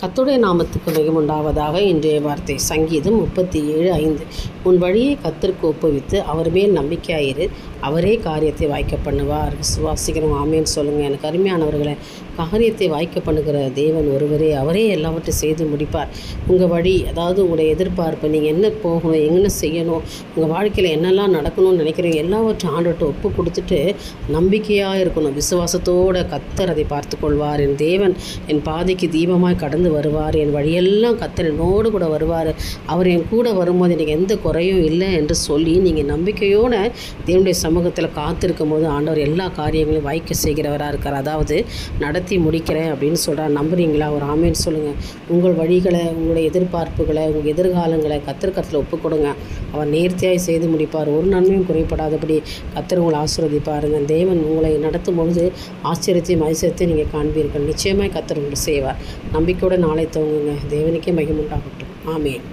கர்த்தருடைய நாமத்துக்கு மகிமையுண்டாவதாக. இன்றைய வார்த்தை சங்கீதம் 37:5. உன் வழியை கர்த்தருக்கு ஒப்புவித்து அவர் மேல் நம்பிக்கையாயிரு, அவரே காரியத்தை வாய்க்க பண்ணுவார். விசுவாசிக்கிறோம். ஆமேன்னு சொல்லுங்கள். எனக்கு அருமையானவர்களை, காரியத்தை வாய்க்க பண்ணுகிற தேவன் ஒருவரே, அவரே எல்லாவற்றையும் செய்து முடிப்பார். உங்கள் வழி, அதாவது உங்களுடைய எதிர்பார்ப்பு, நீங்கள் என்ன போகணும், என்ன செய்யணும், உங்கள் வாழ்க்கையில் என்னெல்லாம் நடக்கணும்னு நினைக்கிறீங்க, எல்லாவற்றையும் ஆண்டவர்கிட்ட ஒப்பு கொடுத்துட்டு நம்பிக்கையாக இருக்கணும். விசுவாசத்தோடு கர்த்தர் அதை பார்த்து கொள்வார். என் தேவன் என் பாதைக்கு தீபமாய் கடந்து வருவார். என் வழியெல்லாம் கர்த்தர் என்னோடு கூட வருவார். அவர் என் கூட வரும்போது எனக்கு எந்த குறையும் இல்லை என்று சொல்லி நீங்கள் நம்பிக்கையோடு தேவனுடைய சமூகத்தில் காத்திருக்கும் போது ஆண்டவர் எல்லா காரியங்களையும் வாய்க்க செய்கிறவராக இருக்கார். அதாவது நடத்தி முடிக்கிறேன் அப்படின்னு சொல்கிறார். நம்புறீங்களா? ஒரு ஆமேன்னு சொல்லுங்கள். உங்கள் வழிகளை, உங்களுடைய எதிர்பார்ப்புகளை, உங்கள் எதிர்காலங்களை கர்த்தர் ஒப்பு கொடுங்க. அவர் நேர்த்தியாய் செய்து முடிப்பார். ஒரு நன்மையும் குறைப்படாதபடி கர்த்தர் உங்களை ஆசீர்வதிப்பாருங்க. தேவன் உங்களை நடத்தும் பொழுது ஆச்சரியத்தையும் ஐஸ்வர்யத்தையும் நீங்கள் காண்பீர்கள். நிச்சயமாய் கர்த்தர் உங்களை செய்வார். நம்பிக்கையோடு நாளை துவங்குங்க. தேவனுக்கே மகிமை உண்டாகட்டும். ஆமேன்.